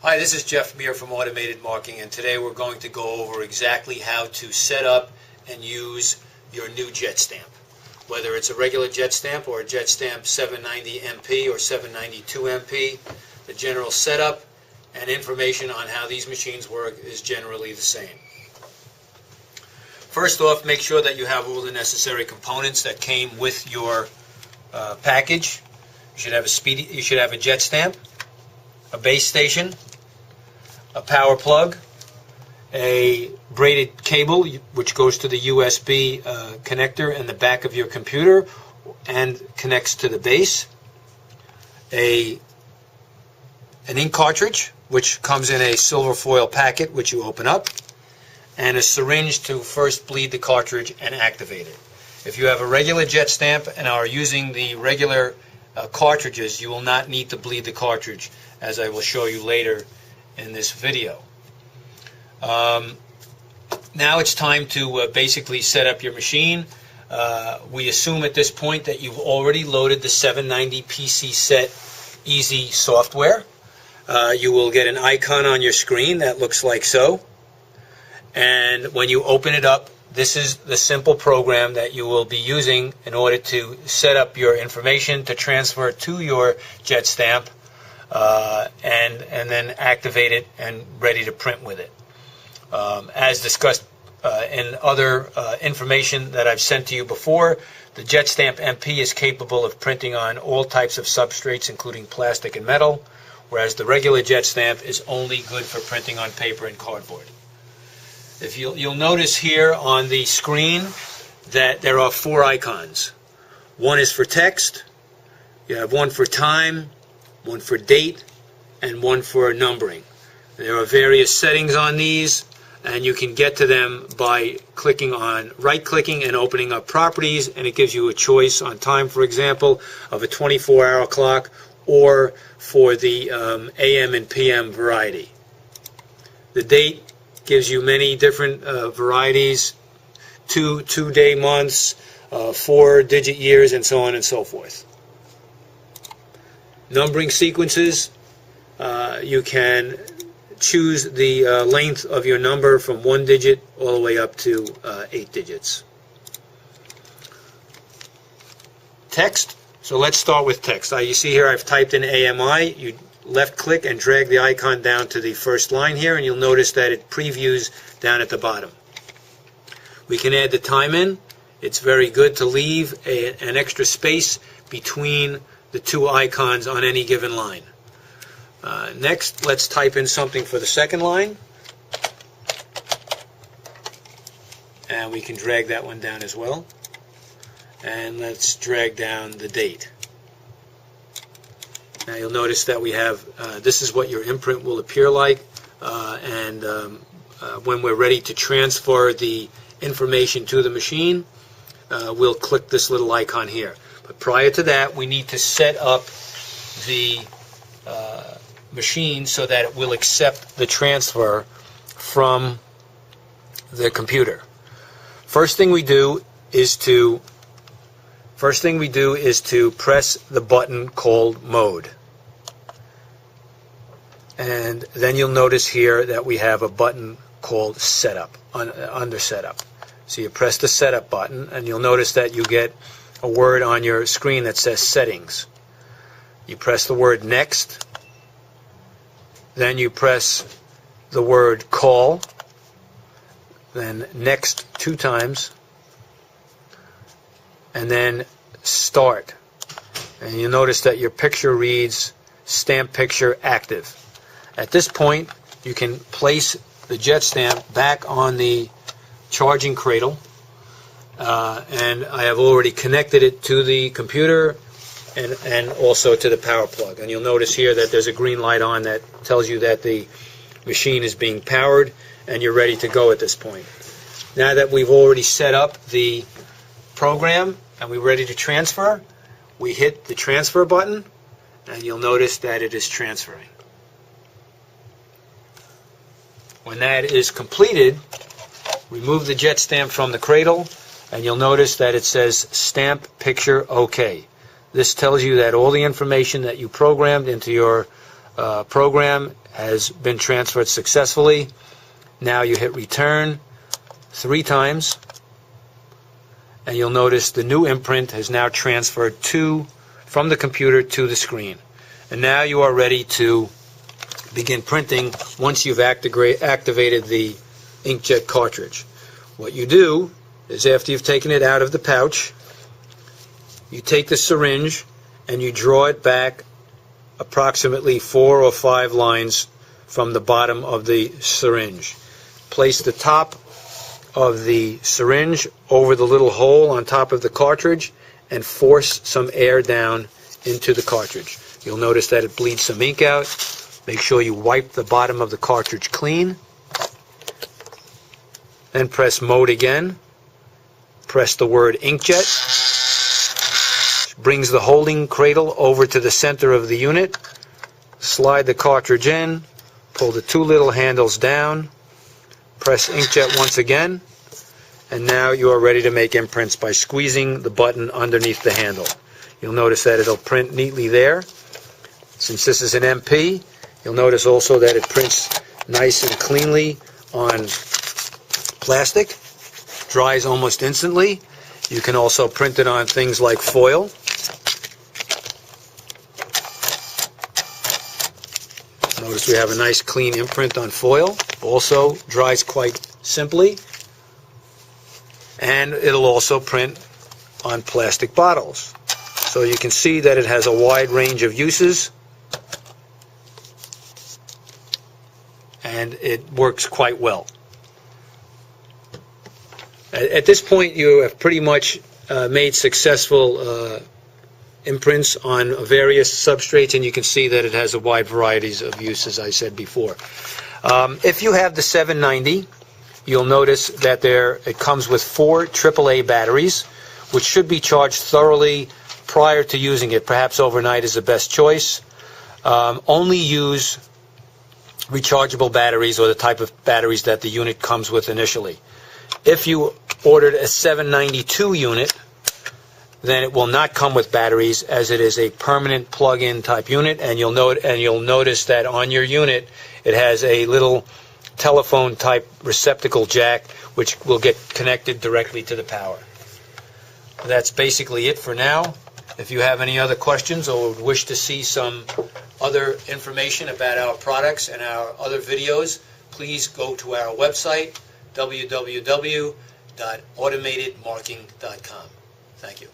Hi, this is Jeff Meir from Automated Marking, and today we're going to go over exactly how to set up and use your new jet stamp. Whether it's a regular jet stamp or a jet stamp 790 MP or 792 MP, the general setup and information on how these machines work is generally the same. First off, make sure that you have all the necessary components that came with your package. You should have a jet stamp, a base station, a power plug, a braided cable which goes to the USB connector in the back of your computer and connects to the base, an ink cartridge which comes in a silver foil packet which you open up, and a syringe to first bleed the cartridge and activate it. If you have a regular jet stamp and are using the regular cartridges, you will not need to bleed the cartridge, as I will show you later in this video. Now it's time to basically set up your machine. We assume at this point that you've already loaded the 790 PC Set Easy software. You will get an icon on your screen that looks like so. And when you open it up, this is the simple program that you will be using in order to set up your information to transfer to your jet stamp and then activate it and ready to print with it. As discussed in other information that I've sent to you before, the jet stamp MP is capable of printing on all types of substrates including plastic and metal, whereas the regular jet stamp is only good for printing on paper and cardboard. If you'll notice here on the screen that there are 4 icons. One is for text, you have one for time, one for date, and one for numbering. There are various settings on these, and you can get to them by right-clicking and opening up properties, and it gives you a choice on time, for example, of a 24-hour clock or for the AM and PM variety. The date gives you many different varieties, two-day months, 4-digit years, and so on and so forth. Numbering sequences, you can choose the length of your number from 1 digit all the way up to 8 digits. Text, so let's start with text. You see here I've typed in AMI. You left click and drag the icon down to the first line here, and you'll notice that it previews down at the bottom. We can add the time in. It's very good to leave an extra space between the 2 icons on any given line. Next, let's type in something for the second line, and we can drag that one down as well. And let's drag down the date. Now you'll notice that we have, this is what your imprint will appear like, and when we're ready to transfer the information to the machine, we'll click this little icon here. But prior to that, we need to set up the machine so that it will accept the transfer from the computer. First thing we do is to press the button called Mode. And then you'll notice here that we have a button called Setup, under Setup. So you press the Setup button, and you'll notice that you get a word on your screen that says Settings. You press the word Next, then you press the word Call, then Next 2 times, and then Start. And you'll notice that your picture reads Stamp Picture Active. At this point, you can place the jet stamp back on the charging cradle, and I have already connected it to the computer and also to the power plug. And you'll notice here that there's a green light on that tells you that the machine is being powered and you're ready to go at this point. Now that we've already set up the program and we're ready to transfer, we hit the transfer button, and you'll notice that it is transferring. When that is completed, remove the jet stamp from the cradle, and you'll notice that it says Stamp Picture OK. This tells you that all the information that you programmed into your program has been transferred successfully. Now you hit return 3 times, and you'll notice the new imprint has now transferred from the computer to the screen. And now you are ready to begin printing once you've activated the inkjet cartridge. What you do is, after you've taken it out of the pouch, you take the syringe and you draw it back approximately 4 or 5 lines from the bottom of the syringe. Place the top of the syringe over the little hole on top of the cartridge and force some air down into the cartridge. You'll notice that it bleeds some ink out. Make sure you wipe the bottom of the cartridge clean. Then press mode again. Press the word inkjet. Brings the holding cradle over to the center of the unit. Slide the cartridge in. Pull the 2 little handles down. Press inkjet once again. And now you are ready to make imprints by squeezing the button underneath the handle. You'll notice that it'll print neatly there. Since this is an MP, you'll notice also that it prints nice and cleanly on plastic. Dries almost instantly. You can also print it on things like foil. Notice we have a nice clean imprint on foil. Also dries quite simply. And it'll also print on plastic bottles. So you can see that it has a wide range of uses. And it works quite well. At this point, you have pretty much made successful imprints on various substrates, and you can see that it has a wide variety of uses, as I said before. If you have the 790, you'll notice that it comes with 4 AAA batteries, which should be charged thoroughly prior to using it. Perhaps overnight is the best choice. Only use rechargeable batteries, or the type of batteries that the unit comes with initially. If you ordered a 792 unit, then it will not come with batteries, as it is a permanent plug-in type unit, and you'll notice that on your unit it has a little telephone type receptacle jack, which will get connected directly to the power. That's basically it for now. If you have any other questions or would wish to see some other information about our products and our other videos, please go to our website, www.automatedmarking.com. Thank you.